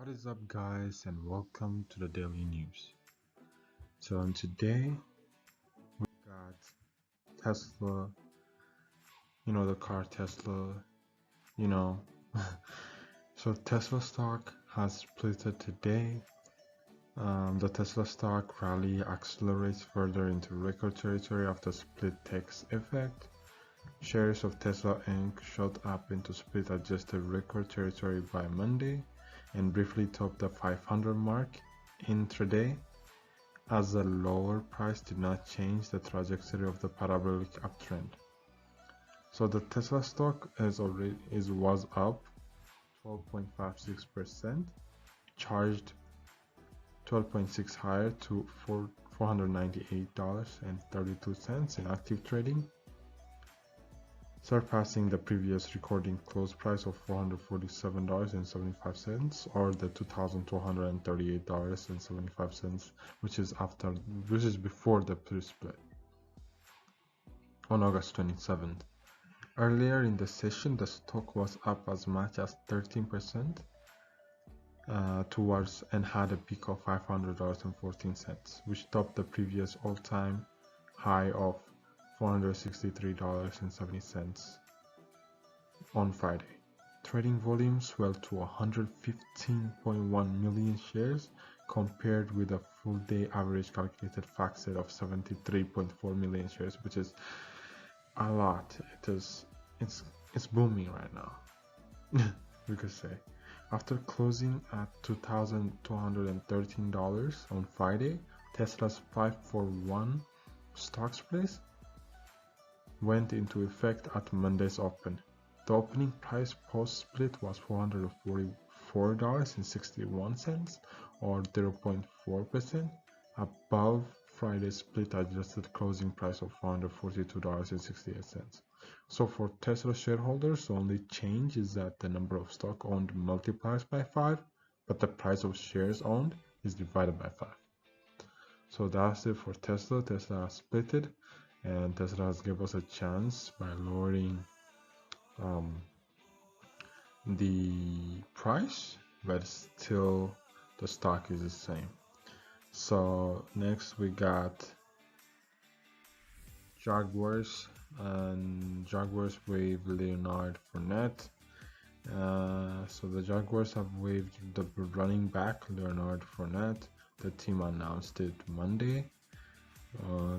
What is up, guys, and welcome to the daily news. So today we got Tesla, the car Tesla, you know. So Tesla stock has splitted today. The Tesla stock rally accelerates further into record territory after split takes effect. Shares of Tesla Inc. shot up into split adjusted record territory by Monday and briefly topped the 500 mark intraday, as the lower price did not change the trajectory of the parabolic uptrend. So the Tesla stock was up 12.56%, charged 12.6 higher to $498.32 in active trading, surpassing the previous recording close price of $447.75 or the $2,238.75, which is before the pre-split on August 27th. Earlier in the session, the stock was up as much as 13% towards and had a peak of $500.14, which topped the previous all-time high of $463.70 on Friday. Trading volume swelled to 115.1 million shares compared with a full day average calculated FactSet of 73.4 million shares, which is a lot. It's booming right now. We could say. After closing at $2,213 on Friday, Tesla's 5-for-1 stock split went into effect at Monday's open. The opening price post-split was $444.61 or 0.4% above Friday's split adjusted closing price of $442.68. So for Tesla shareholders, the only change is that the number of stock owned multiplies by 5, but the price of shares owned is divided by 5. So that's it for Tesla. Tesla has splitted, and Tesla has given us a chance by lowering the price, but still the stock is the same. So next we got Jaguars, and Jaguars waived Leonard Fournette. So the Jaguars have waived the running back Leonard Fournette. The team announced it Monday.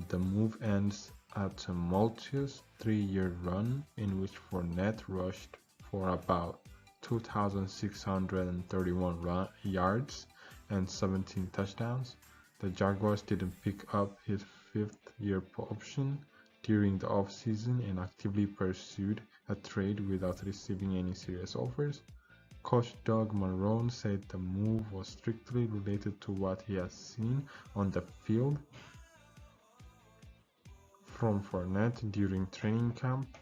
The move ends a tumultuous 3-year run in which Fournette rushed for about 2,631 yards and 17 touchdowns. The Jaguars didn't pick up his 5th-year option during the offseason and actively pursued a trade without receiving any serious offers. Coach Doug Marrone said the move was strictly related to what he has seen on the field from Fournette during training camp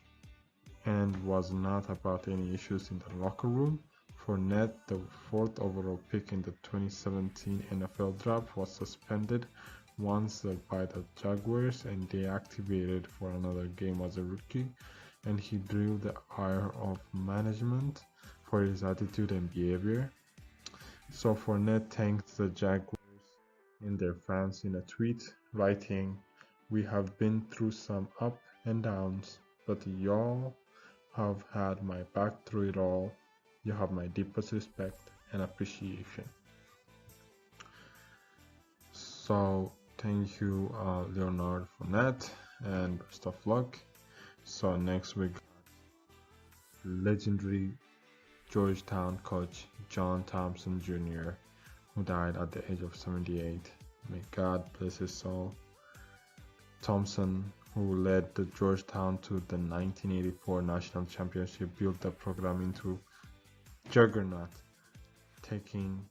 and was not about any issues in the locker room. Fournette, the 4th overall pick in the 2017 NFL draft, was suspended once by the Jaguars and deactivated for another game as a rookie, and he drew the ire of management for his attitude and behavior. So Fournette thanked the Jaguars and their fans in a tweet, writing, "We have been through some up and downs, but y'all have had my back through it all. You have my deepest respect and appreciation." So thank you, Leonard Fournette, and best of luck. So next we got legendary Georgetown coach John Thompson Jr., who died at the age of 78. May God bless his soul. Thompson, who led the Georgetown to the 1984 national championship, built the program into juggernaut, taking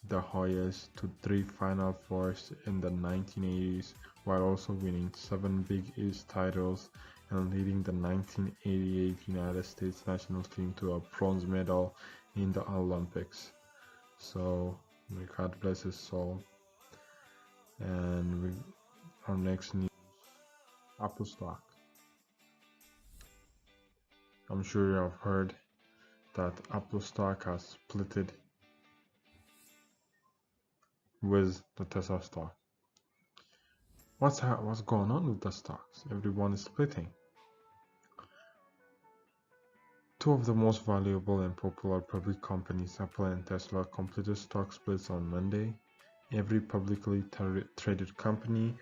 the Hoyas to 3 Final Fours in the 1980s, while also winning 7 Big East titles and leading the 1988 United States national team to a bronze medal in the Olympics. So may God bless his soul. And our next news, Apple stock. I'm sure you have heard that Apple stock has splitted with the Tesla stock. What's going on with the stocks? Everyone is splitting. Two of the most valuable and popular public companies, Apple and Tesla, completed stock splits on Monday. Every publicly traded company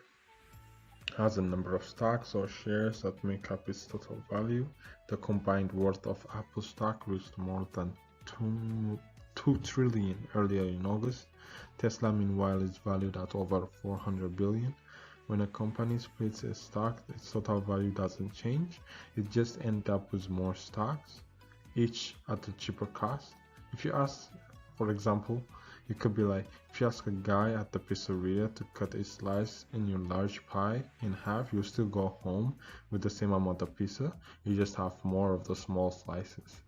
has a number of stocks or shares that make up its total value. The combined worth of Apple stock reached more than 2 trillion earlier in August. Tesla, meanwhile, is valued at over 400 billion. When a company splits its stock, its total value doesn't change. It just ends up with more stocks, each at a cheaper cost. If you ask, for example, it could be like, if you ask a guy at the pizzeria to cut a slice in your large pie in half, you still go home with the same amount of pizza, you just have more of the small slices.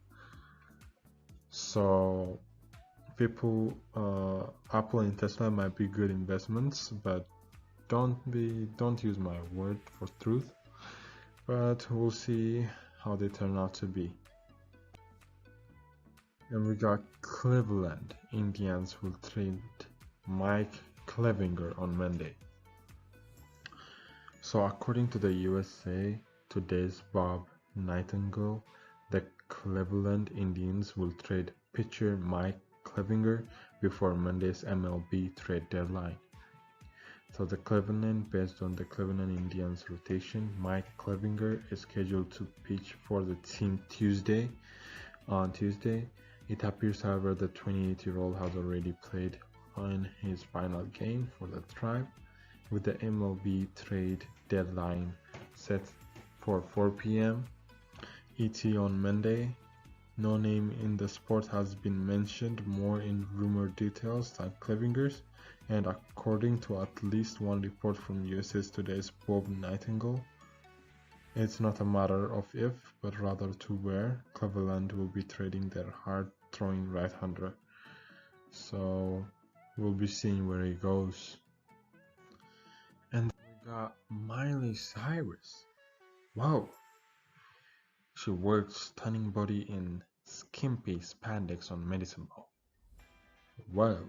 So people, Apple and Tesla might be good investments, but don't use my word for truth, but we'll see how they turn out to be. And we got Cleveland Indians will trade Mike Clevinger on Monday. So according to the USA Today's Bob Nightingale, the Cleveland Indians will trade pitcher Mike Clevinger before Monday's MLB trade deadline. So the Cleveland, based on the Cleveland Indians rotation, Mike Clevinger is scheduled to pitch for the team on Tuesday. It appears, however, the 28-year-old has already played on his final game for the Tribe, with the MLB trade deadline set for 4 p.m. ET on Monday. No name in the sport has been mentioned more in rumor details than Clevinger's, and according to at least one report from USA Today's Bob Nightingale, it's not a matter of if, but rather to where Cleveland will be trading their hard-throwing right-hander. So we'll be seeing where he goes. And we got Miley Cyrus. Wow. She worked stunning body in skimpy spandex on Medicine Ball. Wow.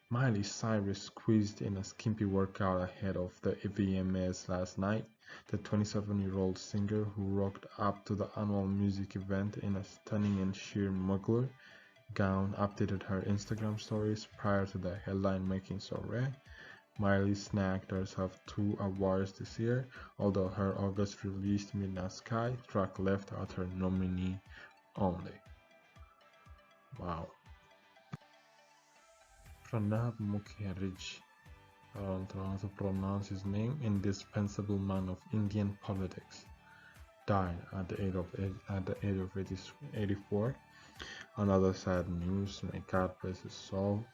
Miley Cyrus squeezed in a skimpy workout ahead of the VMAs last night. The 27-year-old singer, who rocked up to the annual music event in a stunning and sheer muggler gown, updated her Instagram stories prior to the headline-making soiree. Miley snagged herself 2 awards this year, although her August-released Midnight Sky track left out her nominee only. Wow. Pranab Mukherjee, I don't know how to pronounce his name, indispensable man of Indian politics, died at the age of 84. Another sad news, may God bless his soul.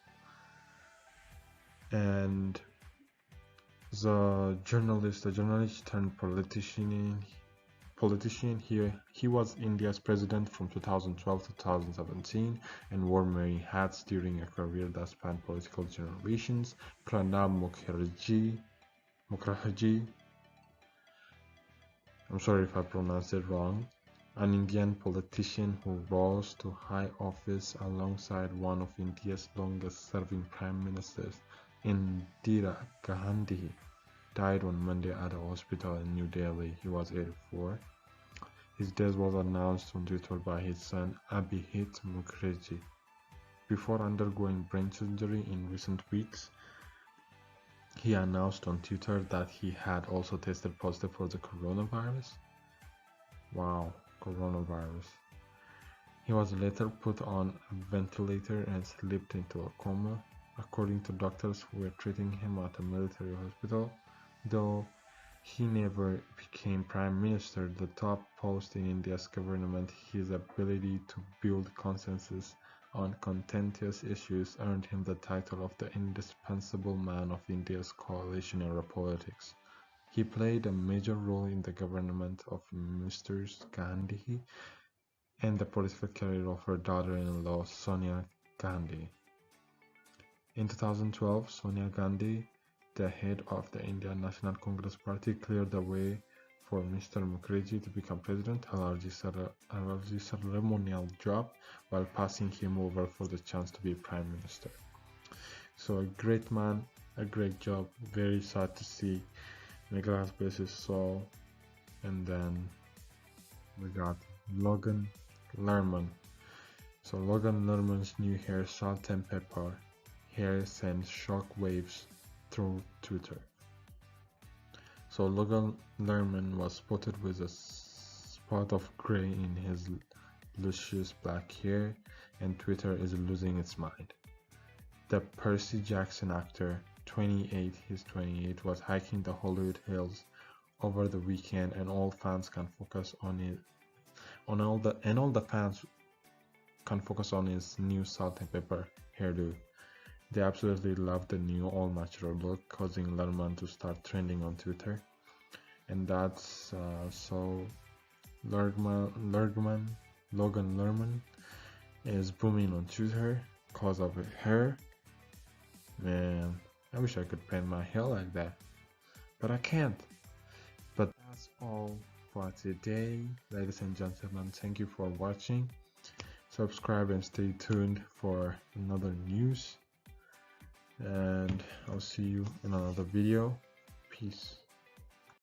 And the journalist turned politician here. He was India's president from 2012 to 2017 and wore many hats during a career that spanned political generations. Pranab Mukherjee, I'm sorry if I pronounced it wrong, an Indian politician who rose to high office alongside one of India's longest-serving prime ministers, Indira Gandhi, died on Monday at a hospital in New Delhi. He was 84. His death was announced on Twitter by his son Abhijit Mukherjee. Before undergoing brain surgery in recent weeks, he announced on Twitter that he had also tested positive for the coronavirus. Wow, coronavirus. He was later put on a ventilator and slipped into a coma, according to doctors who were treating him at a military hospital. Though he never became prime minister, the top post in India's government, his ability to build consensus on contentious issues earned him the title of the indispensable man of India's coalition era politics. He played a major role in the government of Mrs. Gandhi and the political career of her daughter-in-law Sonia Gandhi. In 2012, Sonia Gandhi, the head of the Indian National Congress Party, cleared the way for Mr. Mukherjee to become president, a largely ceremonial job, while passing him over for the chance to be prime minister. So a great man, a great job. Very sad to see Nicholas Bass's soul. And then we got Logan Lerman. So Logan Lerman's new hair, salt and pepper hair, sends shock waves through Twitter. So Logan Lerman was spotted with a spot of gray in his luscious black hair, and Twitter is losing its mind. The Percy Jackson actor, 28, he's 28, was hiking the Hollywood Hills over the weekend, and all fans can focus on it. All the fans can focus on his new salt and pepper hairdo. They absolutely love the new all-natural look, causing Lerman to start trending on Twitter. And that's so Logan Lerman is booming on Twitter because of her. Man, I wish I could paint my hair like that, but I can't. But that's all for today, ladies and gentlemen. Thank you for watching. Subscribe and stay tuned for another news, and I'll see you in another video. Peace.